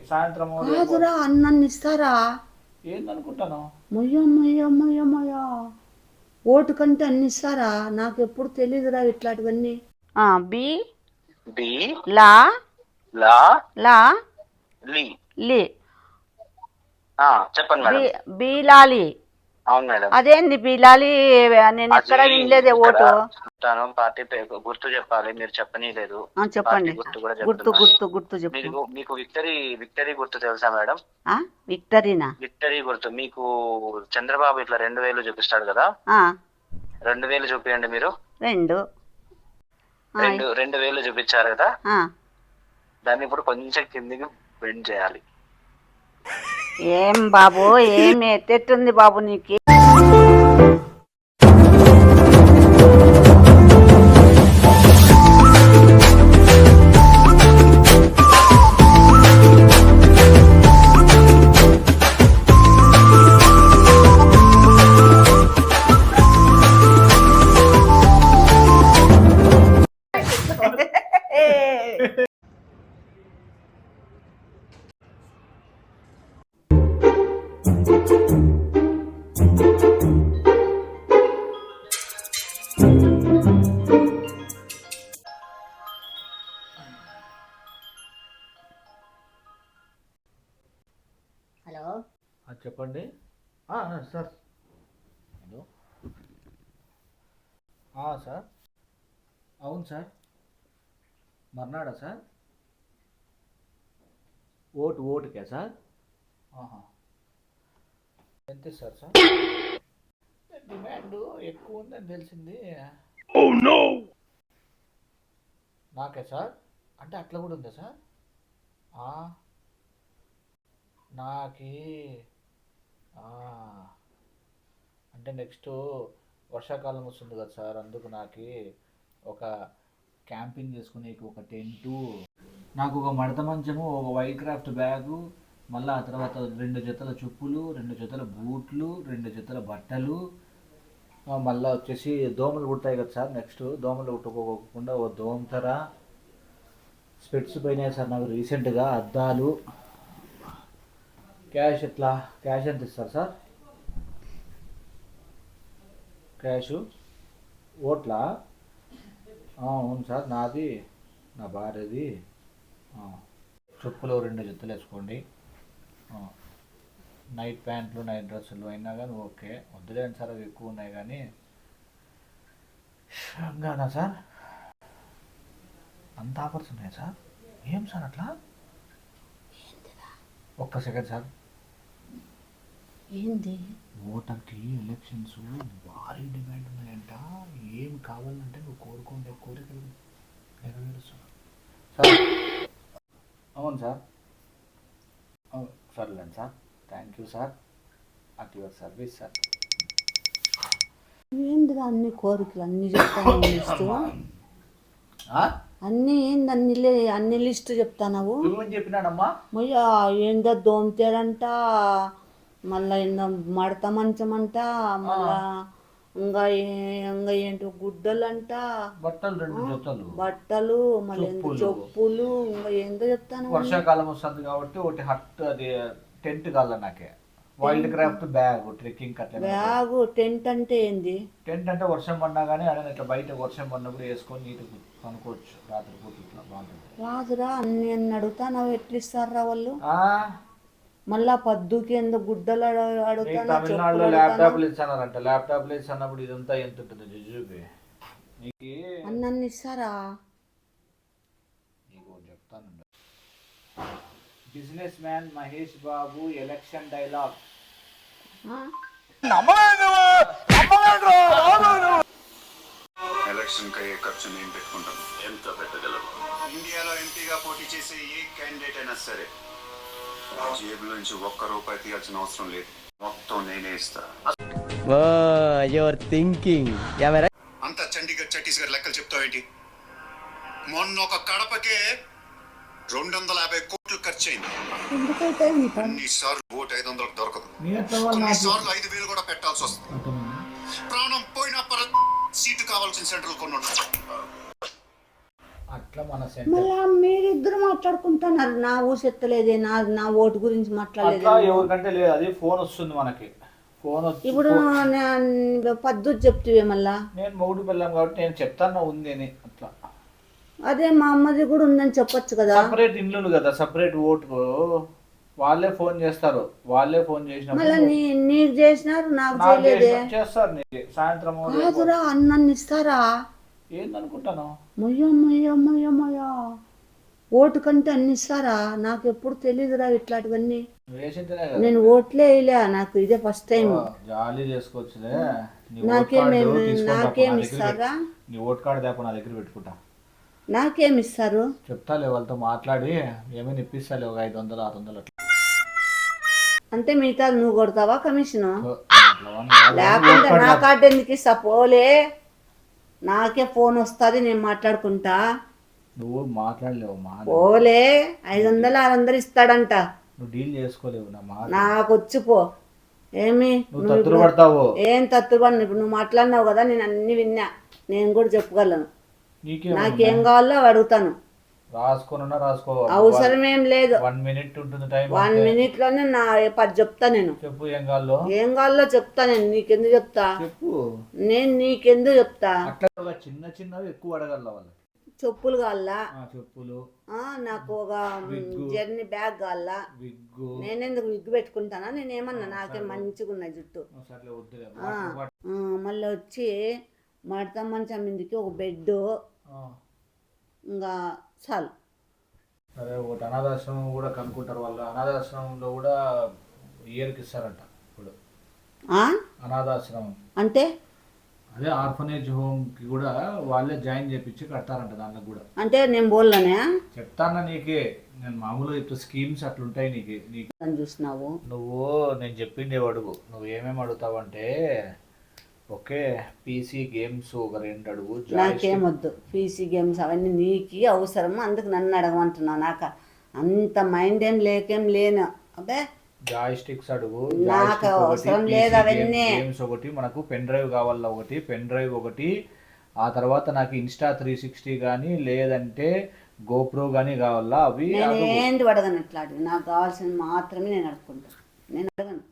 సాయంత్రం కాదురా అన్నాన్ని ఇస్తారా? ఏందనుకుంటాను? మొయ్యమ్మయ్యమ్మయ్యమ్మయ్యా, ఓటు కంటే అన్ని ఇస్తారా? నాకు ఎప్పుడు తెలియదురా ఇట్లాంటివన్నీ. బి బి లా లా లా లి లి చెప్పండి మేడం. బీలాలి. అవును మేడం. అదేంది బీలాలి? నేను ఎక్కడ వినలేదే ఓటు. తను పార్టీ గుర్తు చెప్పాలి, మీరు చెప్పనీలేదు. చెప్పండి. గుర్తు కూడా గుర్తు చెప్పు. మీకు విక్టరీ గుర్తు తెలుసా మేడం? విక్టరీనా? విక్టరీ గుర్తు మీకు చంద్రబాబు ఇట్లా 2000 చూపిస్తాడు కదా, 2000 చూపియండి మీరు. 2000 చూపించారు కదా, దాన్ని ఇప్పుడు కొంచెం కిందికి బెండ్ చేయాలి. ఏం బాబు, ఏం ఎత్తెట్టుంది బాబు నీకు? హలో, చెప్పండి. Sir, hello. సార్, అవును సార్. మర్నాడా సార్? ఓటుకే సార్? ఎంత ఇస్తారు సార్? డిమాండ్ ఎక్కువ ఉందని తెలిసింది. నాకే సార్? అంటే అట్లా కూడా ఉందా సార్? నాకి అంటే నెక్స్ట్ వర్షాకాలం వస్తుంది కదా సార్, అందుకు నాకు ఒక క్యాంపింగ్ చేసుకునే ఒక టెంటు, నాకు ఒక మడత మంచము, ఒక వైల్డ్ క్రాఫ్ట్ బ్యాగు, మళ్ళీ ఆ తర్వాత 2 జతల చెప్పులు, 2 జతల బూట్లు, 2 జతల బట్టలు, మళ్ళీ వచ్చేసి దోమలు కుడతాయి కదా సార్, నెక్స్ట్ దోమలు కుట్టుకోకుండా ఒక దోమతెర, స్పెట్స్ పోయినాయి సార్ నాకు రీసెంట్గా, అద్దాలు. క్యాష్ ఎంత ఇస్తారు సార్? క్యాషు ఓట్లా? అవును సార్, నాది, నా భార్యది. చెప్పులు 2 జతలు వేసుకోండి. నైట్ ప్యాంట్లు, నైట్ డ్రెస్సులు అయినా కానీ ఓకే, వద్దులేండి సార్, అవి ఎక్కువ ఉన్నాయి కానీ. ఇంకానా సార్? అంత ఆఫర్స్ ఉన్నాయి సార్? ఏం సార్ అట్లా? ఒక్క సెకండ్ సార్. ఏంది? ఓటర్కి ఎలక్షన్స్ భారీ డిమాండ్ ఉన్నాయంట. ఏం కావాలంటే నువ్వు కోరుకుంటే కోరికలు నెరవేరుస్తున్నావు సార్. అవును సార్, సర్లేండి sir, thank you sir, at your service sir. ఏందిరా అన్ని కోరికలు అన్ని చెప్తాను లిస్టు? అన్నీ ఏంది అన్ని లిస్టు చెప్తావు? నువ్వేం చెప్పినాడమ్మా? మొయ్య ఏందో దోమతేరంట, మళ్ళా ఏందో మడత మంచం అంట, మళ్ళా ఇంకా ఏంటో గుడ్డలంట, బట్టలు 2 జతలు, బట్టలు, మళ్ళీ చెప్పులు, ఇంకా ఏందో చెప్తాను. వర్షాకాలం వస్తుంది కాబట్టి ఒకటి హట్, అది టెంట్ కాల నాకే. వైల్డ్ క్రాఫ్ట్ బ్యాగ్, ట్రెక్కింగ్ అట్లా బ్యాగు. టెంట్ అంటే ఏంది? టెంట్ అంటే వర్షం పడినా కానీ అదే ఇట్లా బయట వర్షం పడినప్పుడు వేసుకొని నీట్గా పనుకోవచ్చు రాత్రి పూట, ఇట్లా బాగుంటుంది. రాదురా అన్ని అడుగుతావు, ఎట్లా ఇస్తారా వాళ్ళు? మళ్ళా పద్దుకి ఎందుకు గుడ్డలు అడుగుతాను. తమిళనాడులో ల్యాప్టాప్లు ఇస్తానంట, ల్యాప్టాప్లు ఇస్తున్నప్పుడు ఇదంతా ఎంత ఉంటుంది జుజుబి? నీకు అన్నీ ఇస్తారా? నీకు చెప్తాను. Business man Mahesh Babu election dialogue. Election కి అయ్యే ఖర్చు నేను పెట్టుకుంటాను. ఎంత పెట్టగలరు? ఇండియాలో ఎంపీగా పోటీ చేసే ఏ క్యాండిడేట్ అయినా సరే జేబులో నుంచి ₹1 తీయాల్సిన అవసరం లేదు, మొత్తం నేనే ఇస్తా. అంతా చండీగఢ్ ఛత్తీస్గఢ్ లెక్కలు చెప్తావేంటి? మొన్న ఒక కడపకే 250 కోట్లు ఖర్చు అయింది. కొన్నిసార్లు ఓటు 500 దొరకదు, కొన్నిసార్లు 5,000 కూడా పెట్టాల్సి వస్తుంది. ప్రాణం పోయినా సీటు కావాల్సిన సెంటర్లు కొన్ని ఉంటాయి. అట్లా మన సెంటర్ మళ్ళా మీరిద్దరు మాట్లాడుకుంటున్నారు, నా ఊసెత్తలేదే, నా ఓటు గురించి మాట్లాడలేదు. అట్లా ఎవరికంటే లేదు, అది ఫోన్ వస్తుంది మనకి. ఫోన్ వచ్చి ఇప్పుడు పద్ధతి చెప్తివే మళ్ళా. నేను మొగుడు పిల్లం కాబట్టి నేను చెప్తాను ఉంది అని. అట్లా అదే మా అమ్మది కూడా ఉందని చెప్పొచ్చు కదా. సపరేట్ ఇల్లులు కదా, సపరేట్ ఓటు. వాళ్ళే ఫోన్ చేస్తారు, వాళ్ళే ఫోన్ చేసినప్పుడు మళ్ళా నీకు చేసినారు, నాకు చేయలేదే. చేస్తారు నీకు సాయంత్రం. కాదురా, అన్నాన్ని ఇస్తారా? ఏందనుకుంటాను. మొయ్యమ్మయ్యమ్మయ్యమ్మయ్యా, ఓటు కంటే అన్ని ఇస్తారా? నాకు ఎప్పుడు తెలియదురా ఇట్లాంటివన్నీ. వేసింటేనే కదా. నేను ఓట్లే వేయలే, నాకు ఇదే ఫస్ట్ టైం. జాలీ చేసుకోవచ్చులే. నాకేం ఇస్తారా? నీ ఓట్ కార్డు తేప నా దగ్గర పెట్టుకుంటా. నాకేం ఇస్తారు? చెప్తాలే వాళ్ళతో మాట్లాడి ఏమైనా ఇప్పిస్తాలే, ఒక 500 600 అట్లా. అంటే మిగతా నువ్వు కొడతావా కమిషను? అట్లా లేకుంటే నా కార్డు ఎందుకు ఇస్తా? పోలే, నాకే ఫోన్ వస్తుంది, నేను మాట్లాడుకుంటా. నువ్వు మాట్లాడలేవు పోలే, 500 600 ఇస్తాడంట. నువ్వు డీల్ చేసుకోలేవు నా మాట. నాకు వచ్చిపో. ఏమి నువ్వు తత్తులు పడతావు. ఏం తత్తుపడిన? ఇప్పుడు నువ్వు మాట్లాడినావు కదా, నేను అన్ని విన్నా, నేను కూడా చెప్పగలను. నాకేం కావాలో అడుగుతాను. రాసుకున్నా రాసుకోవాలి, అవసరం ఏం లేదు. 1 minute ఉంటుంది టైం. 1 minute లోనే నా 10 చెప్తా నేను. చెప్పు ఏం కావాలో. ఏం కావాలో చెప్తా నేను. నీకెందుకు చెప్తా? చెప్పు. నేను నీకెందుకు చెప్తా? అట్లా చిన్న చిన్నవి ఎక్కువ అడగల వాళ్ళకి. చెప్పులు కావాలా? చెప్పులు. నాకు ఒక జర్నీ బ్యాగ్ కావాలా? విగ్గు. నేనెందుకు విగ్గు పెట్టుకుంటానా? నేనేమన్నా, నాకే మంచిగా ఉన్నాయి జుట్టు. మళ్ళీ వచ్చి మడత మంచం మీదకి ఒక బెడ్, ఇంకా చాలు. సరే, ఒకటి అనాథాశ్రమం కూడా కనుక్కుంటారు వాళ్ళు. అనాథాశ్రమంలో కూడా ఇయర్కి ఇస్తారంట ఇప్పుడు. అనాథాశ్రమం అంటే అదే ఆర్ఫనేజ్ హోమ్ కి కూడా వాళ్ళే జాయిన్ చేపించి కడతారంట. దానికి కూడా అంటే నేను బోల్లోనే చెప్తాను నీకే. నేను మామూలుగా ఇప్పుడు స్కీమ్స్ అట్లుంటాయి నీకు చూసినావు. నువ్వు నేను చెప్పిండే అడుగు. నువ్వు ఏమేమి అడుగుతావంటే, ఓకే, పీసీ గేమ్స్ ఒక 2 అడుగు. నాకేమొద్దు పీసీ గేమ్స్, అవన్నీ నీకు అవసరము, అందుకు నన్ను అడగమంటున్నా. నాకు అంత మైండ్ ఏం లేను. అబ్బే, జాయ్ స్టిక్స్ అడుగు. నాకు అవసరం లేదు అవన్నీ. గేమ్స్ ఒకటి, మనకు పెన్ డ్రైవ్ కావాలా ఒకటి, పెన్ డ్రైవ్ ఒకటి. ఆ తర్వాత నాకు ఇన్స్టా 360 కానీ లేదంటే గోప్రో కానీ కావాలా. అవి ఏంటి అడగను, అట్లాంటివి నాకు కావాల్సింది మాత్రమే నేను అడుగుకుంటాను. నేను అడగను,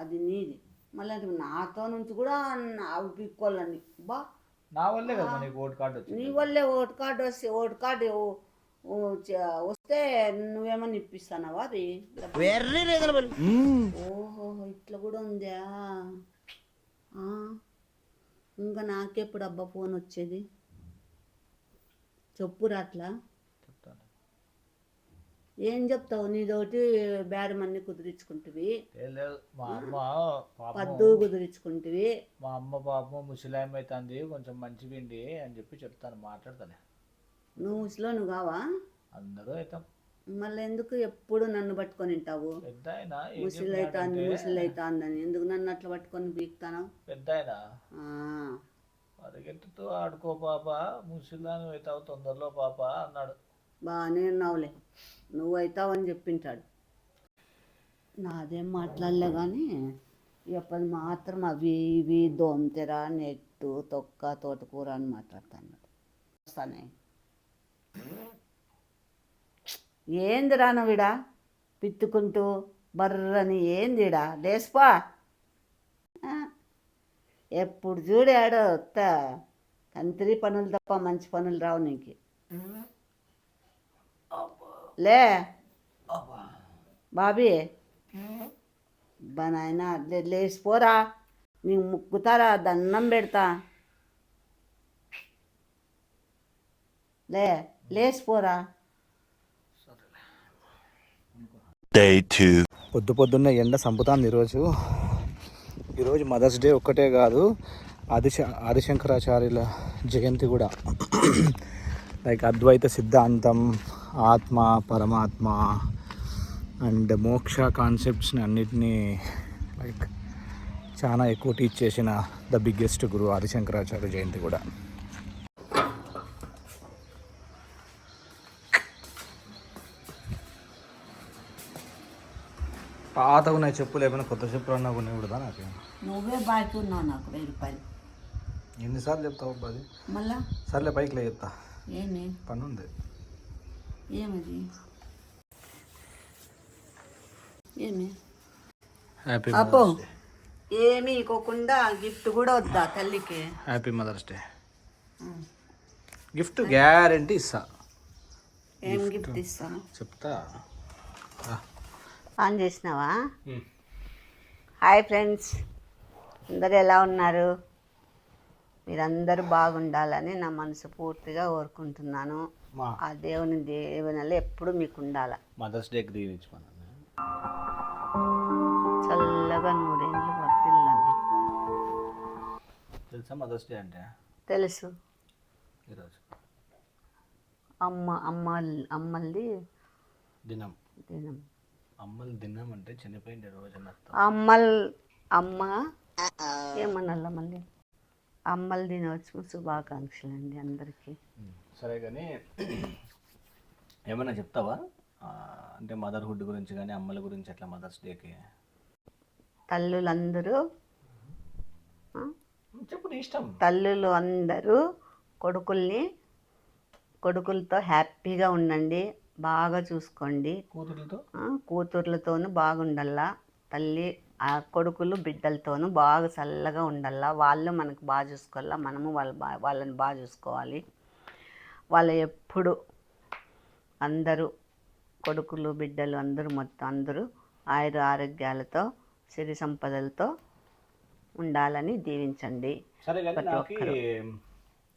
అది నీది. మళ్ళీ నాతో నుంచి కూడా అవి పిక్కోళ్ళని. బా, నా వల్లే కదా నీకు ఓటు కార్డు వచ్చింది. నీ వల్లే ఓటు కార్డు వస్తే నువ్వేమన్నా ఇప్పిస్తానవా? అది ఓహో, ఇట్లా కూడా ఉందా? ఇంకా నాకెప్పుడు అబ్బా ఫోన్ వచ్చేది? చెప్పురా అట్లా. ఏం చెప్తావు? నీదోటి బేరమన్నీ కుదిరించుకుంటువి, పద్దు కుదిరించుకుంటువి. మా అమ్మ పాపం ముసలాయం అవుతుంది, కొంచెం మంచివిండి అని చెప్పి చెప్తాను, మాట్లాడతాను. నువ్వు ముసలో నువ్వు కావా? అందరూ అవుతాం. మళ్ళీ ఎందుకు ఎప్పుడు నన్ను పట్టుకొని ఉంటావు? ముసలి అవుతాందని ఎందుకు నన్ను అట్లా పట్టుకొని బీక్తాను? పెద్ద పరిగెత్తుతూ ఆడుకో పాప, ముసలాం అవుతావు తొందరలో పాప అన్నాడు. బాగానే ఉన్నావులే, నువ్వు అవుతావని చెప్పింటాడు. నాదేం మాట్లాడలే కానీ ఎప్పటి మాత్రం అవి ఇవి దోమతెర, నెట్టు, తొక్క, తోటకూర అని మాట్లాడుతున్నాడు. వస్తానే ఏందిరా నువ్విడా పిత్తుకుంటూ బర్రని? ఏందిడా లేసిపా. ఎప్పుడు చూడాడో కంత్రి పనులు తప్ప మంచి పనులు రావు నీకు. లే బాబీ, నాయన లేచిపోరా, నీకు ముక్కుతారా, దండం పెడతా. లేచిపోరా. పొద్దున్నే ఎండ సంపుతాంది. ఈరోజు మదర్స్ డే ఒక్కటే కాదు, ఆదిశంకరాచార్యుల జయంతి కూడా. లైక్ అద్వైత సిద్ధాంతం, ఆత్మ, పరమాత్మ అండ్ మోక్ష కాన్సెప్ట్స్ని అన్నిటినీ లైక్ చాలా ఎక్కువ టీచ్ చేసిన ద బిగ్గెస్ట్ గురు ఆదిశంకరాచార్య జయంతి కూడా. పాతగా ఉన్నాయి చెప్పులు, ఏమైనా కొత్త చెప్పులు అన్నా కొన్ని కూడా నాకు. నువ్వే బాకీ ఉన్నావు నాకు 1000 రూపాయలు. ఎన్నిసార్లు చెప్తావు అది? మళ్ళా సర్లే పైకి లే చెప్తా. ఏమి పని ఉంది. ఏమది ఏమి హ్యాపీ అబ్బో మదర్స్ డే. ఏమి ఇవ్వకుండా గిఫ్ట్ కూడా వద్దా తల్లికి? Happy mother's day. Gift guarantee ఇస్తా. ఏం గిఫ్ట్ ఇస్తాను చెప్తా. ఆన్ చేసినావా? హాయ్ ఫ్రెండ్స్, అందరు ఎలా ఉన్నారు? మీరందరూ బాగుండాలని నా మనసు పూర్తిగా కోరుకుంటున్నాను. ఆ దేవుని దేవునిలో ఎప్పుడు మీకు ఉండాల. మదర్స్ డే గ్రీన్ మనం చల్లగా నూరేళ్ళు వర్తిల్లండి. తెలుసా మదర్స్ డే అంటే? తెలుసు. ఈరోజు అమ్మల్ది దినం. దినం. అమ్మల దినం అంటే చనిపోయిన రోజు అని అర్థం. అమ్మ ఏమన్నాళ్ళ మళ్ళీ అమ్మల దినోత్సవం శుభాకాంక్షలు అండి అందరికీ. సరే కానీ ఏమైనా చెప్తావా అంటే మదర్హుడ్ గురించి కానీ అమ్మల గురించి అట్లా మదర్స్ డేకి? తల్లులందరూ చెప్పు, నీ ఇష్టం. తల్లులు అందరూ కొడుకులతో హ్యాపీగా ఉండండి, బాగా చూసుకోండి. కూతుర్లతోనూ బాగుండల్లా. తల్లి ఆ కొడుకులు బిడ్డలతోనూ బాగా చల్లగా ఉండాలా. వాళ్ళు మనకు బాగా చూసుకోవాలా, మనము వాళ్ళని బాగా చూసుకోవాలి. వాళ్ళు ఎప్పుడు అందరూ కొడుకులు బిడ్డలు అందరూ మొత్తం అందరూ ఆరోగ్యాలతో సిరి సంపదలతో ఉండాలని దీవించండి. సరే కానీ నాకు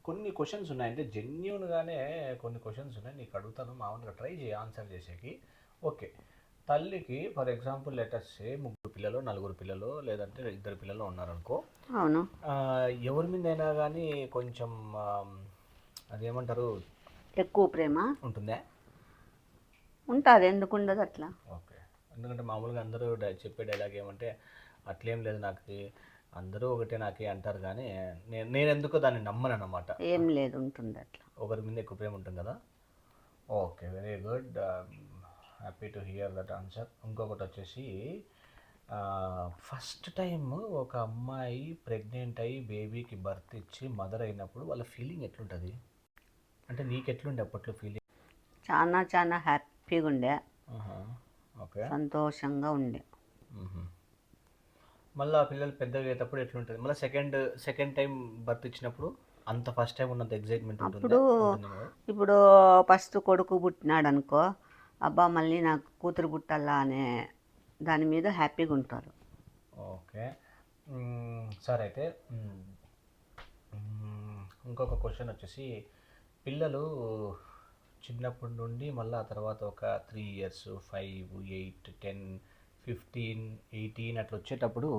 కొన్ని క్వశ్చన్స్ ఉన్నాయి, అంటే జెన్యున్గానే కొన్ని క్వశ్చన్స్ ఉన్నాయి, నీకు అడుగుతాను. మామూలుగా ట్రై చేయి ఆన్సర్ చేసేకి. ఓకే, తల్లికి ఫర్ ఎగ్జాంపుల్ లెటర్సే 3 పిల్లలు 4 పిల్లలు లేదంటే 2 పిల్లలు ఉన్నారనుకో. అవును. ఎవరి మీద అయినా కానీ కొంచెం అదేమంటారు, ఎక్కువ ప్రేమ ఉంటుందా? ఉంటుంది, ఎందుకు ఉండదు అట్లా. ఓకే, ఎందుకంటే మామూలుగా అందరూ చెప్పే డైలాగ్ ఏమంటే అట్లేం లేదు, నాకు అందరూ ఒకటే నాకే అంటారు, కానీ నేను ఎందుకో దాన్ని నమ్మను అన్నమాట. ఏం లేదు, ఉంటుంది అట్లా. ఒకరి మీద ఎక్కువ ప్రేమ ఉంటుంది కదా. Okay, very good, happy to hear that answer. ఇంకొకటి వచ్చేసి ఫస్ట్ టైం ఒక అమ్మాయి ప్రెగ్నెంట్ అయ్యి బేబీకి బర్త్ ఇచ్చి మదర్ అయినప్పుడు వాళ్ళ ఫీలింగ్ ఎట్లుంటుంది? అంటే నీకు ఎట్లుండే అప్పట్లో ఫీలింగ్? చాలా చాలా హ్యాపీగా ఉండే. ఓకే, సంతోషంగా ఉండే. మళ్ళీ ఆ పిల్లలు పెద్దగా అయ్యేటప్పుడు ఎట్లుంటుంది? మళ్ళీ సెకండ్ టైం బర్త్ ఇచ్చినప్పుడు అంత ఫస్ట్ టైం ఉన్నంత ఎగ్జైట్మెంట్ ఉంటుంది? ఇప్పుడు ఫస్ట్ కొడుకు పుట్టినాడు అనుకో, అబ్బా మళ్ళీ నాకు కూతురు పుట్టాలా అనే దాని మీద హ్యాపీగా ఉంటారు. ఓకే, సరే అయితే ఇంకొక క్వశ్చన్ వచ్చేసి, పిల్లలు చిన్నప్పటి నుండి మళ్ళీ ఆ తర్వాత ఒక 3 years 5 8 10 15 18 అట్లా వచ్చేటప్పుడు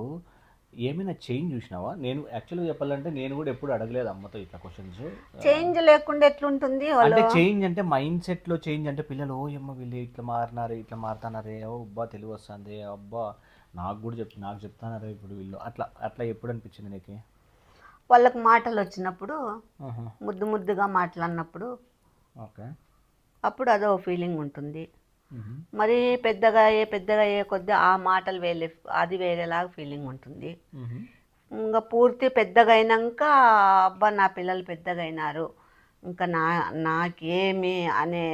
ఏమైనా చేంజ్ చూసినావా? నేను యాక్చువల్గా చెప్పాలంటే నేను కూడా ఎప్పుడు అడగలేదు అమ్మతో ఇట్లా క్వశ్చన్స్. చేంజ్ లేకుండా ఎట్లుంటుంది? అంటే చేంజ్ అంటే మైండ్ సెట్లో చేంజ్, అంటే పిల్లలు ఓ అమ్మ వీళ్ళు ఇట్లా మారినారే ఇట్లా మారుతున్నారే, ఓ అబ్బా తెలివి వస్తుంది, అబ్బా నాకు చెప్తున్నారే ఇప్పుడు వీళ్ళు, అట్లా ఎప్పుడు అనిపించింది నీకు? వాళ్ళకి మాటలు వచ్చినప్పుడు, ముద్దుగా మాట్లాడినప్పుడు, ఓకే, అప్పుడు అదో ఫీలింగ్ ఉంటుంది. మరి పెద్దగా అయ్యే కొద్దీ ఆ మాటలు అది వేరేలాగా ఫీలింగ్ ఉంటుంది. ఇంకా పూర్తి పెద్దగా అయినాక అబ్బా నా పిల్లలు పెద్దగా అయినారు, ఇంకా నాకేమి అనే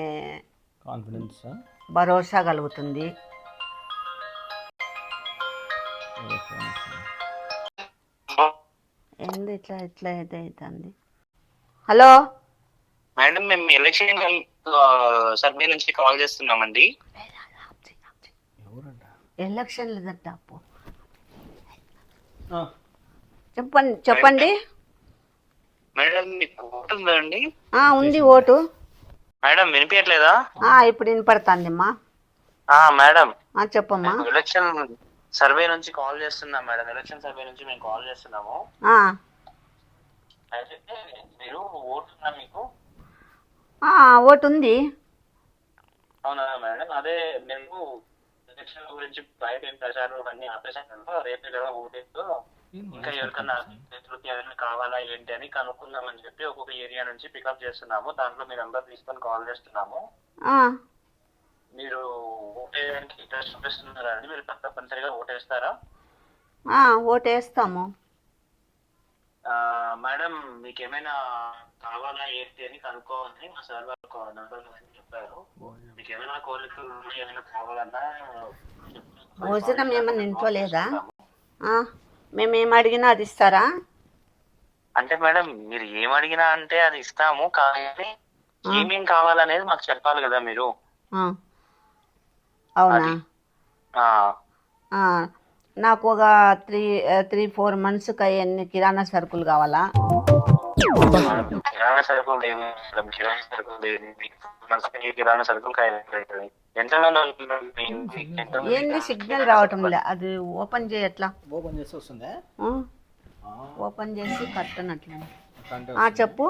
కాన్ఫిడెన్స్ భరోసా కలుగుతుంది. ఏంది ఇట్లా అవుతుంది? హలో మేడం, మేము ఎలక్షన్ సర్వే నుంచి కాల్ చేస్తున్నామండి. ఎలక్షన్ లేదంట. చెప్పండి మేడం, మీకు ఓటు ఉందా అండి? ఉంది ఓటు. మేడం వినిపించట్లేదా? ఇప్పుడు వినపడుతుందమ్మా. మేడం చెప్పమ్మా. ఎలక్షన్ సర్వే నుంచి కాల్ చేస్తున్నాం మేడం. ఎలక్షన్ సర్వే నుంచి మేము కాల్ చేస్తున్నాము. అయితే మీరు ఓటు ఉందా మీకు? ఓటు ఉంది. అవునా మేడం? అదే మేము ఎలక్షన్ గురించి బయట ఏం ప్రచారం అన్ని ఆపేసాను. రేపు కదా ఓటేస్తూ ఇంకా ఎవరికన్నా ఏదైనా కావాలా ఏంటి అని కనుక్కుందామని చెప్పి ఒక్కొక్క ఏరియా నుంచి పికప్ చేస్తున్నాము. దాంట్లో మీరు అందరు తీసుకొని కాల్ చేస్తున్నాము. మీరు ఓటేయడానికి ఇంట్రెస్ట్ చూపిస్తున్నారా అండి? మీరు తప్పనిసరిగా ఓటేస్తారా? ఓటేస్తాము మేడం. మీకు ఏమైనా కావాలా ఏంటి అని కనుక్కోవాలని మా సార్ వాళ్ళ నంబర్ అని చెప్పారు. మీకు ఏమైనా కోరికలు ఏమైనా కావాలన్నా భోజనం ఏమన్నా ఇంట్లో లేదా? మేము ఏం అడిగినా అది ఇస్తారా? అంటే మేడం మీరు ఏం అడిగినా అంటే అది ఇస్తాము, కానీ ఏమేం కావాలనేది మాకు చెప్పాలి కదా మీరు. అవునా? ఆ, నాకు ఒక 3-4 monthsకి అన్ని కిరాణా సరుకులు కావాలా? కిరాణా సరుకులు ఏమి మేడం, కిరాణా సరుకులు కిరాణా సరుకులు అవుతుంది. ఏంది సిగ్నల్ రావటం లే, అది ఓపెన్ చేయట్లా. ఓపెన్ చేసి వస్తుందా? ఓపెన్ చేసి కట్టనట్లా. చెప్పు.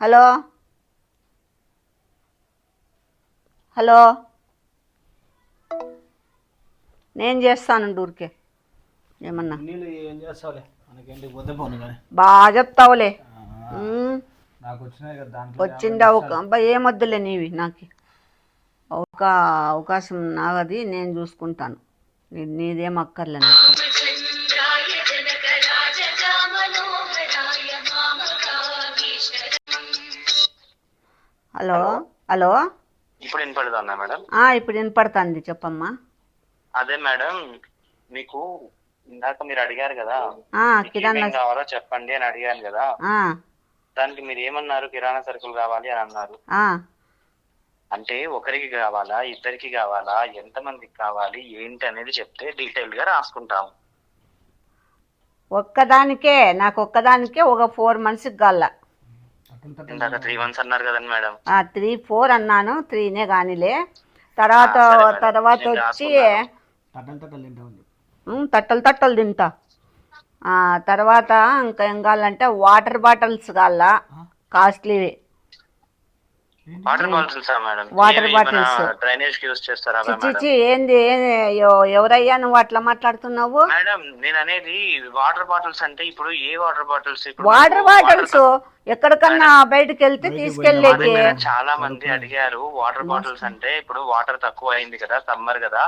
హలో హలో, నేను చేస్తాను ఊరికే ఏమన్నా. నీళ్ళు ఏం చేస్తావులే, మనకేంటి పోతే పోను కానీ. బాగా చెప్తావులే. నాకు వచ్చినాయి కదా దాంట్లో. వచ్చింది అబ్బాయి ఏమొద్దులే నీవి, నాకు అవకాశం నాది, నేను చూసుకుంటాను. నీదేం అక్కర్లే నాకు. హలో హలో, ఇప్పుడు వినపడుతుందా మేడం? ఇప్పుడు వినపడుతుంది, చెప్పమ్మా. అదే మేడం, మీకు ఇందాక మీరు అడిగారు కదా కిరాణా కావాలో చెప్పండి అని అడిగాను కదా, దానికి మీరు ఏమన్నారు? కిరాణా సరుకులు కావాలి అని అన్నారు. అంటే ఒకరికి కావాలా, ఇద్దరికి కావాలా, ఎంతమందికి కావాలి ఏంటి అనేది చెప్తే డీటెయిల్ గా రాసుకుంటాము. నాకు ఒక్కదానికే ఒక 4 monthsకి కావాల. ఇందాక 3 months అన్నారు కదండి మేడం. 3-4 అన్నాను, 3నే కానీలే. తర్వాత వచ్చి తట్టలు తింటా. తర్వాత ఇంకా ఏం కావాలంటే వాటర్ బాటిల్స్ కావాలా, కాస్ట్లీవి. వాటర్ బాటిల్స్ డ్రైనేజ్ కి యూస్ చేస్తారా? ఏంది ఎవరయ్యా నువ్వు అట్లా మాట్లాడుతున్నావు? మేడం నేను అనేది వాటర్ బాటిల్స్ అంటే ఇప్పుడు ఏ వాటర్ బాటిల్స్? వాటర్ బాటిల్స్ ఎక్కడికన్నా బయటకు వెళ్తే తీసుకెళ్ళేకి. చాలా మంది అడిగారు వాటర్ బాటిల్స్ అంటే, ఇప్పుడు వాటర్ తక్కువ అయింది కదా, సమ్మర్ కదా,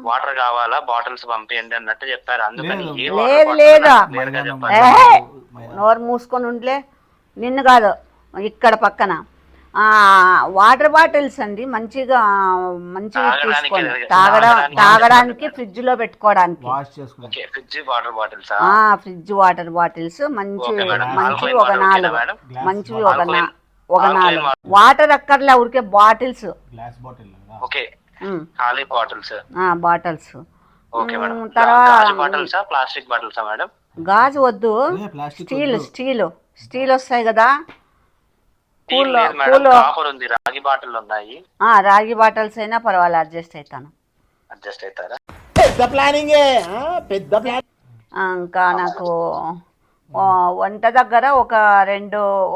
వాటర్ కావాలా, బాటిల్స్ పంపియండి అన్నట్టు చెప్పారు. అందుకని లేదా నోరు మూసుకొని ఉండలే, నిన్ను కాదు ఇక్కడ పక్కన వాటర్ బాటిల్స్ అండి, మంచిగా తీసుకోండి. తాగడానికి ఫ్రిడ్జ్ లో పెట్టుకోవడానికి ఫ్రిడ్జ్ వాటర్ బాటిల్స్ మంచివి ఒక 4, మంచివి ఒక 4. వాటర్ అక్కర్లే, ఊరికే బాటిల్స్, బాటిల్స్. గాజు వద్దు, స్టీల్ వస్తాయి కదా. రాగి బాటిల్స్ అయినా పర్వాలేదు, అడ్జస్ట్ అవుతాను. ఇంకా నాకు వంట దగ్గర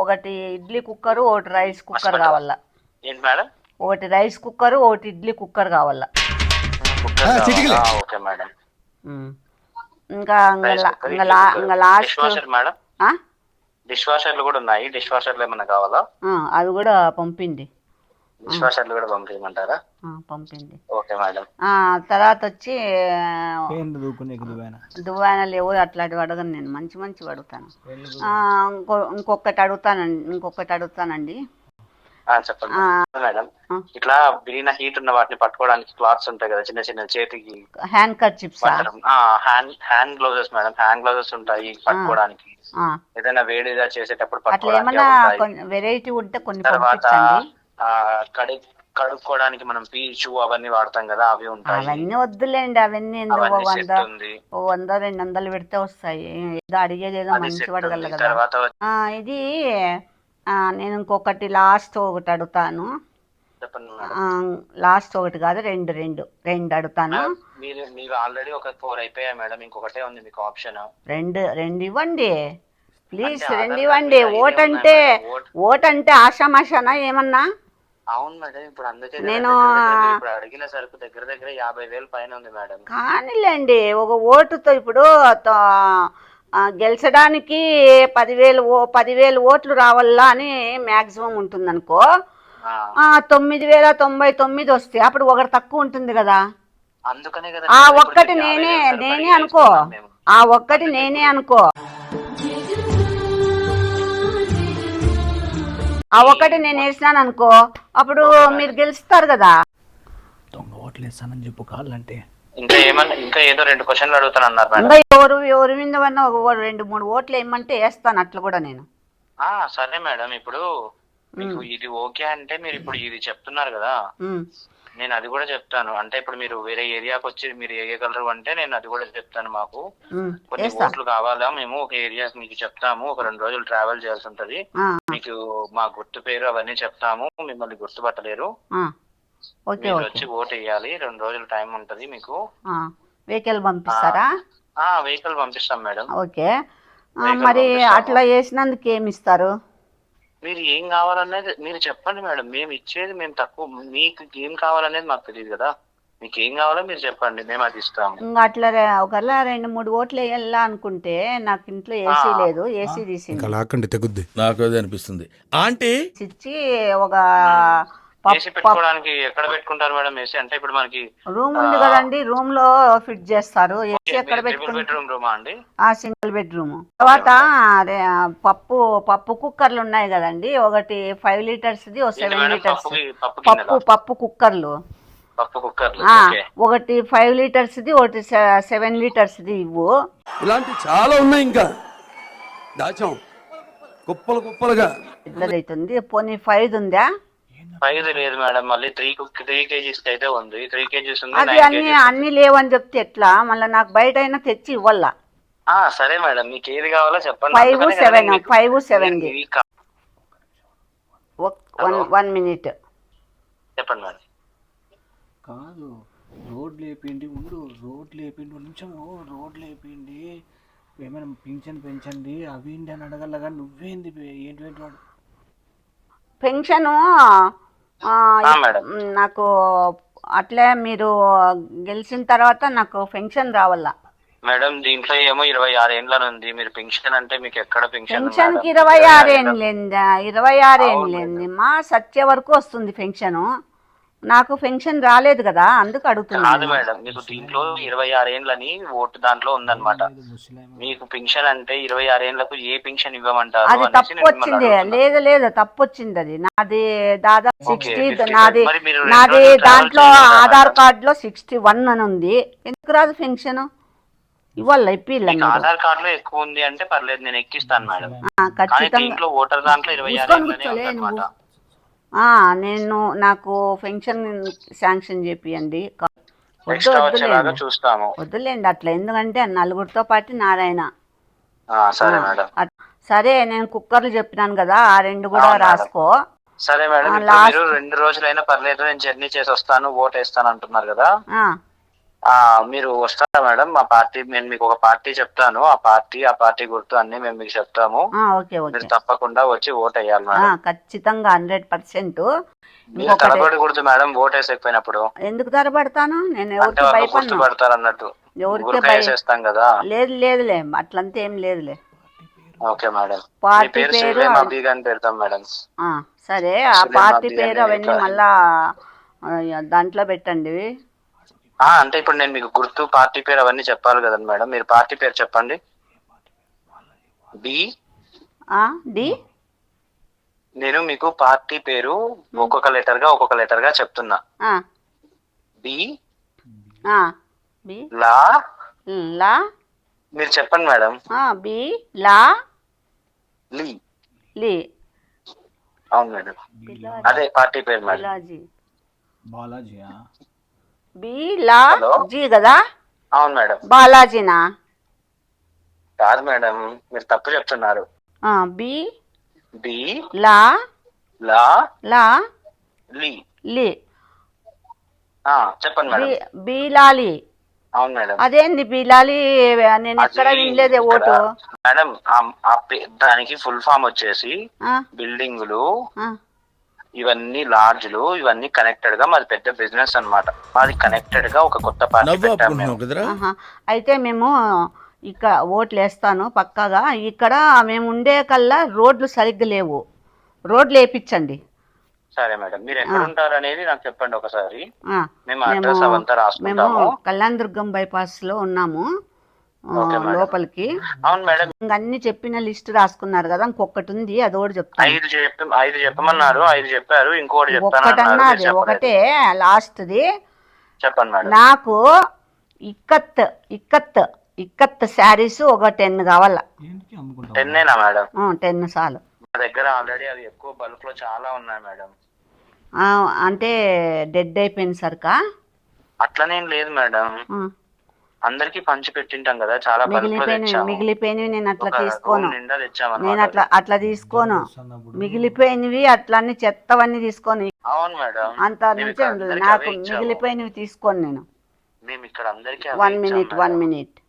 ఒకటి ఇడ్లీ కుక్కర్, ఒకటి రైస్ కుక్కర్ కావాలా. ఒకటి రైస్ కుక్కర్, ఒకటి ఇడ్లీ కుక్కర్ కావాలా. ఇంకా లాస్ట్ డిష్ వాషర్లు కూడా ఉన్నాయి. డిష్ వాషర్లు ఏమన్నా కావాలా? అవి కూడా పంపింది. డిష్ వాషర్లు కూడా పంపించమంటారా? పంపింది. Okay madam. తర్వాత వచ్చి దువ్వాన లేవు, అట్లాంటివి అడగను నేను, మంచి అడుగుతాను. ఇంకొకటి అడుగుతానండి. చెప్పండి మేడం. ఇట్లా బిరిన హీట్ ఉన్న వాటిని పట్టుకోవడానికి క్లాత్స్ ఉంటాయి కదా, చిన్న చిన్న చేతికి hand kerchiefs, hand gloves madam. Hand gloves ఉంటాయి పట్టుకోవడానికి, ఏదైనా వేడిగా చేసేటప్పుడు వెరైటీ ఉంటే కొన్ని. తర్వాత కడుక్కోవడానికి మనం పీచు అవన్నీ వాడతాం కదా, అవి ఉంటాయి. అవన్నీ వద్దులేండి, అవన్నీ 100-200 పెడితే వస్తాయి. ఏదో అడిగేది ఏదో మంచి అడగల కదా. ఇది నేను ఇంకొకటి లాస్ట్ ఒకటి అడుగుతాను. లాస్ట్ ఒకటి కాదు, రెండు అడుగుతాను. మీరు ఆల్రెడీ ఒక 4 అయిపోయాయి మేడం, ఇంకొకటే ఉంది మీకు ఆప్షన్. రెండు ఇవ్వండి ప్లీజ్, 2 ఇవ్వండి. ఓట్ అంటే ఆషామాషానా ఏమన్నా? అవును మేడం, ఇప్పుడు అందుకే నేను అడిగిన సరుకు దగ్గర 50,000 పైన ఉంది మేడం. కానీలేండి, ఒక ఓటుతో ఇప్పుడు గెలిచడానికి 10,000 ఓట్లు రావాలా అని మ్యాక్సిమం ఉంటుంది అనుకో. 9,099 వస్తే అప్పుడు ఒకటి తక్కువ ఉంటుంది కదా. అందుకనే కదా ఒక్కటి నేనే అనుకో. ఆ ఒక్కటి నేను వేసినాను అనుకో, అప్పుడు మీరు గెలుస్తారు కదా. దొంగ ఓట్లు వేస్తానని చెప్పు కావాలంటే. ఇంకా ఏదో 2 క్వశ్చన్లు అడుగుతాను అన్నారు మేడం. ఇంకా ఎవరి మీద ఒక 2-3 ఓట్లు వేయమంటే వేస్తాను అట్లా కూడా నేను. సరే మేడం, ఇప్పుడు మీకు ఇది ఓకే అంటే మీరు ఇప్పుడు ఇది చెప్తున్నారు కదా, నేను అది కూడా చెప్తాను. అంటే ఇప్పుడు మీరు వేరే ఏరియాకి వచ్చి మీరు వేయగలరు అంటే నేను అది కూడా చెప్తాను. మాకు కొన్ని ఓట్లు కావాలా, మేము ఒక ఏరియా మీకు చెప్తాము, ఒక 2 రోజులు ట్రావెల్ చేయాల్సి ఉంటది, మీకు మా గుర్తు పేరు అవన్నీ చెప్తాము, మిమ్మల్ని గుర్తుపట్టలేరు, మీరు వచ్చి ఓటు వేయాలి, 2 రోజులు టైం ఉంటది మీకు. వెహికల్ పంపిస్తారా? వెహికల్ పంపిస్తాం మేడం. ఓకే, మరి అట్లా వేసినందుకు ఏమి ఇస్తారు? మీరు ఏం కావాలనేది మీరు చెప్పండి మేడం, మేము ఇచ్చేది మేము తక్కువ, మీకు ఏం కావాలనేది మాకు తెలియదు కదా, మీకు ఏం కావాలో మీరు చెప్పండి, మేము అది ఇస్తాము. ఇంకా అట్లా ఒకవేళ 2-3 ఓట్లు వేయాలా అనుకుంటే నాకు ఇంట్లో ఏసీ లేదు, ఏసీ తీసింది నాకు అదే అనిపిస్తుంది ఆంటీ. ఇచ్చి ఒక ఏసీ పెట్టుకోవడానికి ఎక్కడ పెట్టుకుంటారు మేడం? ఏసీ అంటే ఇప్పుడు మనకి రూమ్ ఉంది కదండి, రూమ్ లో ఫిట్ చేస్తారు. ఏసీ ఎక్కడ బెడ్రూమ్ రూమా అండి? Single bedroom. తర్వాత పప్పు కుక్కర్లు ఉన్నాయి కదండి, ఒకటి 5 లీటర్స్ది, ఒక 7 లీటర్స్ పప్పు కుక్కర్లు. ఒకటి 5 లీటర్స్ది, ఒకటి 7 లీటర్స్ది ఇవ్వు. ఇలాంటి చాలా ఉన్నాయి, ఇంకా దాచాం కుప్పలు కుప్పలుగా. అవుతుంది పోనీ 5 ఉందా? 5 లేదు మేడం, మళ్ళీ 3 kgs అయితే ఉంది, 3 kgs ఉంది. అది అన్ని లేవని చెప్తే ఎట్లా? మళ్ళీ నాకు బయట అయినా తెచ్చి ఇవ్వాలా? సరే మేడం, మీకు ఏది కావాలో చెప్పండి. 5-7 1 మినిట్ చెప్పండి మేడం. కాదు, రోడ్లు వేపిండి నిమిషము, రోడ్లు వేపిండి, ఏమైనా పింఛన్ పెంచండి అవి ఏంటి అని అడగల కానీ నువ్వేంది ఏంటి వాడు? పెన్షను నాకు అట్లే మీరు గెలిచిన తర్వాత నాకు పెన్షన్ రావాలా మేడం. దీంట్లో ఏమో 26 ఏండ్ల ఉంది, మీరు పెన్షన్ అంటే మీకు ఎక్కడ పెన్షన్ కి 26 ఏండ్లేందా? 26 ఏండ్లేంది మా సత్య వరకు వస్తుంది పెన్షను. నాకు పెన్షన్ రాలేదు కదా, అందుకు అడుగుతున్నాను. కాదు మేడం, మీకు దీంట్లో 26 ఏండ్లని ఓటు దాంట్లో ఉందన్నమాట. మీకు పెన్షన్ అంటే 26 ఏండ్లకు ఏ పెన్షన్ ఇవ్వమంటారు? అది తప్పు వచ్చింది. లేదు తప్పు వచ్చింది. అది నాది దాదాపు 60, నాది దాంట్లో ఆధార్ కార్డు లో 61 అని ఉంది. ఎందుకు రాదు పెన్షన్? ఇవ్వాలి ఇప్పిల్లండి. ఆధార్ కార్డు లో ఎక్కువ ఉంది అంటే పర్లేదు, నేను ఎక్కిస్తాను మేడం. ఖచ్చితంగా ఓటర్ దాంట్లో 26 నాకు పెన్షన్ శాంక్షన్ చేపియండి. వద్దులేండి అట్లా, ఎందుకంటే 4గురితో పాటు నారాయణ. సరే, నేను కుక్కర్లు చెప్పినాను కదా, ఆ 2 కూడా రాసుకో. సరే మేడం, మీరు 2 రోజులైనా పర్లేదు, నేను జర్నీ చేసి వస్తాను, ఓట్ వేస్తాను అంటున్నారు కదా, మీరు వస్తారా మేడం? మా పార్టీ, నేను మీకు ఒక పార్టీ చెప్తాను, ఆ పార్టీ గుర్తు అన్ని మేము మీకు చెప్తాము. మీరు తప్పకుండా వచ్చి ఓట్ వేయాలి మేడం. ఖచ్చితంగా 100%. మీరు తరబడకూడదు మేడం ఓట్ వేసేకపోయినప్పుడు. ఎందుకు తరబడతాను? నేను ఎవరికి భయపడను. పడతారు అన్నట్టు, ఎవరికి కదా. లేదులే, అట్లంతా ఏం లేదులే. ఓకే మేడం, పార్టీ పేరు పెడతాం మేడం. సరే, ఆ పార్టీ పేరు అవన్నీ మళ్ళా దాంట్లో పెట్టండి. అంటే ఇప్పుడు నేను మీకు గుర్తు, పార్టీ పేరు అవన్నీ చెప్పాలి కదా మేడం, మీరు పార్టీ పేరు చెప్పండి. నేను మీకు పార్టీ పేరు ఒక్కొక్క లెటర్ గా చెప్తున్నా. బి లా మీరు చెప్పండి మేడం. బి లా లీ. అవును మేడం, అదే పార్టీ పేరు మేడం. బాలాజీ బి-లా-జీ కదా? అవును మేడం. బాలాజీనా? కాదు మేడం, మీరు తప్పు చెప్తున్నారు. చెప్పండి మేడం. బీలాలి. అవును మేడం. అదేంది బీలాలి? నేను ఎక్కడ వినలేదే ఓటు. మేడం, దానికి ఫుల్ ఫామ్ వచ్చేసి బిల్డింగులు, ఇవన్నీ లాడ్జ్లు, ఇవన్నీ కనెక్టెడ్ గా మాది పెద్ద బిజినెస్ అన్నమాట. మాది కనెక్టెడ్ గా ఒక కొత్త పార్టీ. అయితే మేము ఇక్కడ ఓట్లు వేస్తాను పక్కాగా. ఇక్కడ మేము ఉండే కల్లా రోడ్లు సరిగ్గా లేవు, రోడ్లు వేయించండి. సరే మేడం, మీరు ఎక్కడ ఉంటారు అనేది నాకు చెప్పండి ఒకసారి. మేము అడ్రస్ అవంతా రాసుకుంటాము. కళ్యాణ దుర్గం బైపాస్ లో ఉన్నాము. Okay madam. లోపలికి. అవును మేడం. ఇంక అన్ని చెప్పిన లిస్ట్ రాసుకున్నారు కదా, ఇంకొకటి ఉంది, అది కూడా చెప్తాను. 5 చెప్పమన్నారు, 5 చెప్పారు, ఇంకోటి చెప్తాను ఒక్కటన్నా అన్నారు, అది మీరు ఒకటే చెప్పలేదు. లాస్ట్ది. చెప్పండి మేడం. నాకు ఇక్కత్ శారీస్ ఒక 10 కావాల. 10 మేడం? 10 చాలు. మా దగ్గర ఆల్రెడీ అవి ఎక్కువ బల్క్ లో చాలా ఉన్నాయి మేడం. అంటే డెడ్ అయిపోయింది సరికా? అట్లనేం లేదు మేడం, అందరికి పంచి పెట్టింటాం కదా, చాలా బల్క్ లో తెచ్చాము. మిగిలిపోయినవి నేను అట్లా ఒక తీసుకోను. రూమ్ నిండా తెచ్చామన్నమాట. నేను అట్లా తీసుకోను. మిగిలిపోయినవి అట్లన్నీ చెత్తవన్నీ తీసుకోను. అవును మేడం, అంత మేము నుంచి ఇక్కడ అందరికీ నాకు అవే ఇచ్చాము. మిగిలిపోయినవి తీసుకోను నేను. మేము ఇక్కడ అందరికీ అవే 1 ఇచ్చాము మినిట్ మేడం.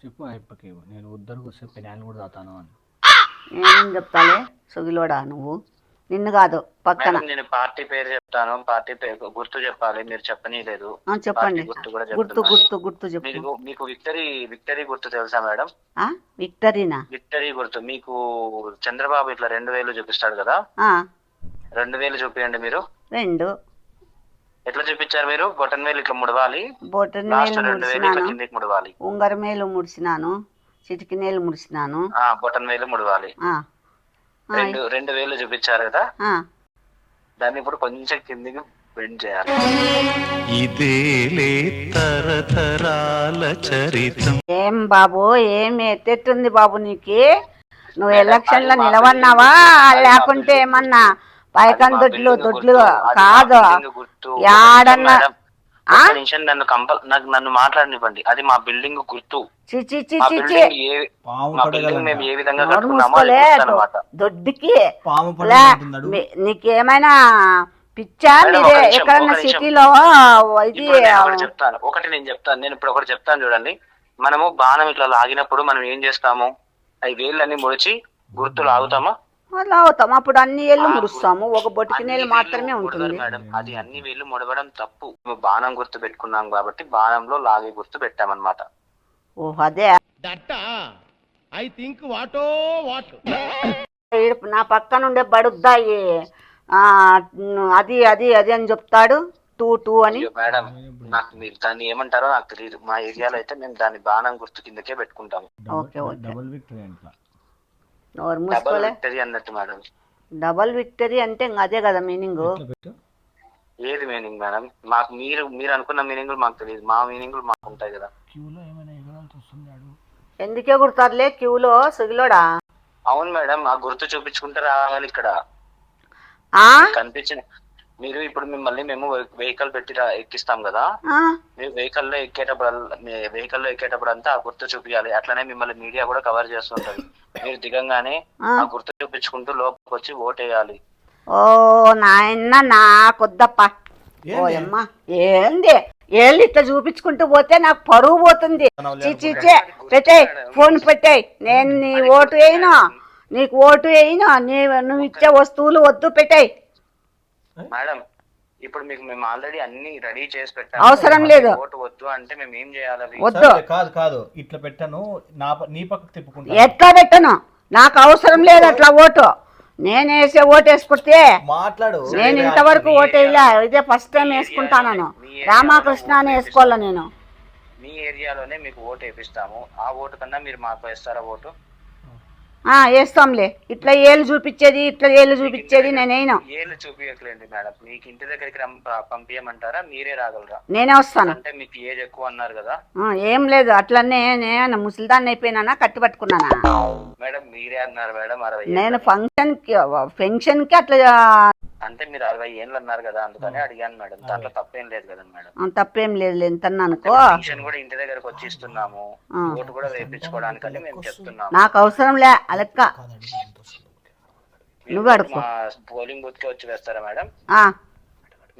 చెప్పు అయిపోయి నేను ఉద్దరికి వస్తే పెనాలు కూడా తాతాను అని. నేనేం చెప్తాలే సొగిలోడా నువ్వు, నిన్ను కాదు పక్కన. మేడం, నేను పార్టీ పేరు చెప్తాను, పార్టీ పేరు గుర్తు చెప్పాలి, మీరు చెప్పనీలేదు. చెప్పండి. పార్టీ గుర్తు కూడా గుర్తు చెప్పు. మీకు విక్టరీ గుర్తు తెలుసా మేడం? విక్టరీనా? విక్టరీ గుర్తు మీకు చంద్రబాబు ఇట్లా 2000 చూపిస్తాడు కదా, 2000 చూపియండి మీరు. 2 ఎట్లా చూపించారు మీరు? బొటన్ వేలు ఇట్లా ముడవాలి, బొటన్ లాస్ట్ వేలు 2 వేలు ఇట్లా ముడిచినాను, కిందికి ముడవాలి. ఉంగర మేలు ముడిచినాను, చిటికి నేలు ముడిచినాను, బొటన్ వేలు ముడవాలి. 2 వేలు చూపించారు కదా, దాన్ని ఇప్పుడు కొంచెం కిందికి బెండ్ చేయాలి. ఇదేలే తరతరాల చరితం. ఏం బాబు, ఏం ఎత్తెట్టుంది బాబు నీకి? నువ్వు ఎలక్షన్ లో నిలవన్నావా లేకుంటే ఏమన్నా పైకం దొడ్లు కాదు యాడన్నా? నన్ను మాట్లాడనివ్వండి, అది మా బిల్డింగ్ గుర్తు. చిచి మా బిల్డింగ్ మేము ఏ విధంగా కట్టుకున్నామో అది గుర్తు అన్నమాట. దొడ్డికి నీకేమైనా పిచ్చా? మీరే ఎక్కడన్నా సిటీలో ఇది చెప్తాను, నేను చెప్తాను. నేను ఇప్పుడు ఒకటి చెప్తాను చూడండి. మనము బాణం ఇట్లా లాగినప్పుడు మనం ఏం చేస్తాము? అవి వేళ్ళన్నీ ముడిచి గుర్తు లాగుతామా? లాగుతాం. అప్పుడు అన్ని ఏళ్ళు ముడుస్తాము, ఒక బొటికి నేలు మాత్రమే ఉంటుంది మేడం. అది అన్ని వేళ్ళు ముడవడం తప్పు. మేము బాణం గుర్తు పెట్టుకున్నాం కాబట్టి బాణంలో లాగే గుర్తు పెట్టామన్నమాట. ఓహో, అదే. నా పక్కన ఉండే బడుద్దాయి అది అది అది అని చెప్తాడు, 2 అని. మేడం, నాకు మీరు దాన్ని ఏమంటారో నాకు తెలియదు. మా ఏరియాలో అయితే మేము దాన్ని బాణం గుర్తు కిందకే పెట్టుకుంటాము. డబుల్ విక్టరీ అంట. డబుల్ విక్టరీ అన్నట్టు మేడం. డబుల్ విక్టరీ అంటే ఇంకా అదే కదా మీనింగ్. ఏది మీనింగ్ మేడం? మాకు మీరు అనుకున్న మీనింగ్ మాకు తెలియదు, మా మీనింగ్ మాకు ఉంటాయి కదా. ఎందుకే గుర్తారులే క్యూలో సుగిలోడా? అవును మేడం, ఆ గుర్తు చూపించుకుంటే రావాలి ఇక్కడ. కనిపించిన మీరు ఇప్పుడు మిమ్మల్ని మేము వెహికల్ పెట్టి ఎక్కిస్తాం కదా, మీరు వెహికల్లో ఎక్కేటప్పుడు అంతా ఆ గుర్తు చూపించాలి. అట్లనే మిమ్మల్ని మీడియా కూడా కవర్ చేస్తుంటది. మీరు దిగంగానే ఆ గుర్తు చూపించుకుంటూ లోపలికి వచ్చి ఓటేయాలి. ఓ నాయన నాకొద్దప్ప. ఓయమ్మా ఏంది ఏళ్ళు ఇట్లా చూపించుకుంటూ పోతే నాకు పరువు పోతుంది. చిచ్చే పెట్టాయి, ఫోన్ పెట్టాయి. నేను నీ ఓటు వేయను, నీకు ఓటు వేయను. నువ్వు ఇచ్చే వస్తువులు వద్దు, పెట్టాయి. మేడం, ఇప్పుడు మీకు మేము ఆల్రెడీ అన్ని రెడీ చేసి పెట్టాము. అవసరం లేదు. ఓటు వద్దు అంటే మేము ఏం చేయాలి? వద్దు. కాదు ఇట్లా పెట్టాను, నీ పక్కకు తిప్పుకుంటా. ఎట్లా పెట్టను? నాకు అవసరం లేదు అట్లా ఓటు. నేను వేసే ఓటు వేసుకుంటే మాట్లాడు. నేను ఇంతవరకు ఓటు వేయలే, ఇదే ఫస్ట్ టైం వేసుకుంటాను. రామకృష్ణ అని వేసుకోవాలా నేను? మీ ఏరియాలోనే మీకు ఓటు వేపిస్తాము. ఆ ఓటు కన్నా మీరు మాకు వేస్తారా ఓటు? వేస్తాంలే. ఇట్లా ఏళ్ళు చూపించేది నేనేను. ఏళ్ళు చూపించట్లేదు మేడం, మీకు ఇంటి దగ్గరికి పంపించమంటారా? మీరే రాగలరా? నేనే వస్తాను. అంటే మీకు ఏజ్ ఎక్కువ అన్నారు కదా. ఏం లేదు, అట్లనే నేను ముసలిదాన్ని అయిపోయినా కట్టి పట్టుకున్నానా? మేడం మీరే అన్నారు మేడం 60. నేను ఫంక్షన్ కి అట్లా అంటే మీరు 60 ఏళ్ళు అన్నారు కదా, అందుకని అడిగాను మేడం. దాంట్లో తప్పేం లేదు కదా మేడం. తప్పేం లేదు ఎంత అనుకో. పెన్షన్ కూడా ఇంటి దగ్గరకు వచ్చి ఇస్తున్నాము, ఓటు కూడా వేయించుకోవడానికని మేము చెప్తున్నాము. నాకు అవసరం లే అలక్క. నువ్వు అడుగు. మా పోలింగ్ బూత్ కి వచ్చి వేస్తారా మేడం?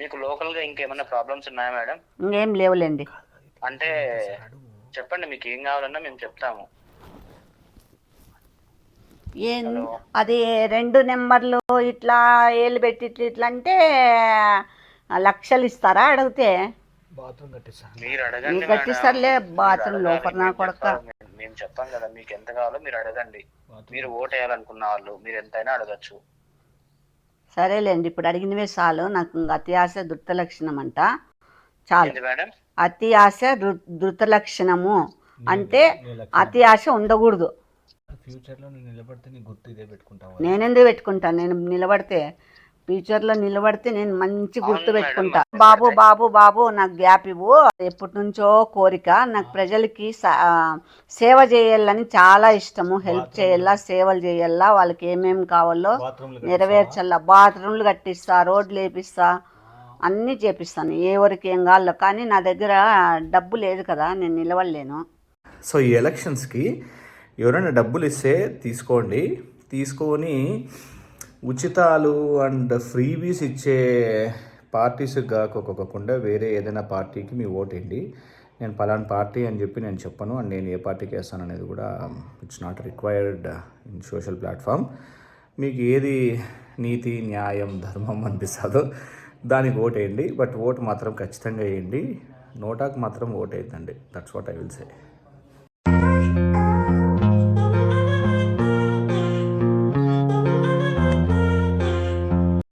మీకు లోకల్ గా ఇంకేమైనా ప్రాబ్లమ్స్ ఉన్నాయా మేడం? ఇంకేం లేవులేండి. అంటే చెప్పండి, మీకు ఏం కావాలన్నా మేము చెప్తాము. అది 2 నెంబర్లు ఇట్లా ఏళ్ళు పెట్టి ఇట్లా అంటే లక్షలు ఇస్తారా అడిగితే? మీరు అడగండి, కట్టిస్తారులే బాత్రూమ్ లోపల నా కొడక. మేము చెప్పాం కదా, మీకు ఎంత కావాలో మీరు అడగండి. మీరు ఓటు వేయాలనుకున్న వాళ్ళు మీరు ఎంతైనా అడగచ్చు. సరేలేండి, ఇప్పుడు అడిగినవే చాలు. నాకు అతి ఆశ ధృత లక్షణం అంట చాలు. మేడం, అతి ఆశ ధృత లక్షణము. అంటే అతి ఆశ ఉండకూడదు. ఫ్యూచర్లో నేను నిలబడితే నీ గుర్తు ఇదే పెట్టుకుంటావు. నేనెందుకు పెట్టుకుంటాను? నేను నిలబడితే ఫ్యూచర్లో నిలబడితే నేను మంచి గుర్తు అవును పెట్టుకుంటా. మేడం. బాబు బాబు బాబు నాకు గ్యాప్ ఇవ్వు. ఎప్పటి నుంచో కోరిక నాకు, ప్రజలకి సేవ చేయాలని చాలా ఇష్టము. హెల్ప్ చేయాలా, సేవలు చేయాలా, వాళ్ళకి ఏమేమి కావాలో నెరవేర్చాలా. బాత్రూమ్లు కట్టిస్తా, రోడ్లు వేపిస్తా, అన్నీ చేపిస్తాను ఎవరికి ఏం కావాలో. కానీ నా దగ్గర డబ్బు లేదు కదా, నేను నిలబడలేను. సో ఈ ఎలక్షన్స్కి ఎవరైనా డబ్బులు ఇస్తే తీసుకోండి, తీసుకొని ఉచితాలు అండ్ ఫ్రీబీస్ ఇచ్చే పార్టీస్ కాకోకుండా వేరే ఏదైనా పార్టీకి మీ ఓటేయండి. నేను పలానా పార్టీ అని చెప్పి నేను చెప్పను, అండ్ నేను ఏ పార్టీకి వేస్తాను అనేది కూడా it's not required in social platform. మీకు ఏది నీతి, న్యాయం, ధర్మం అనిపిస్తుందో దానికి ఓటేయండి. బట్ ఓటు మాత్రం ఖచ్చితంగా వేయండి. నోటాకు మాత్రం ఓటేద్దండి. That's what I will say.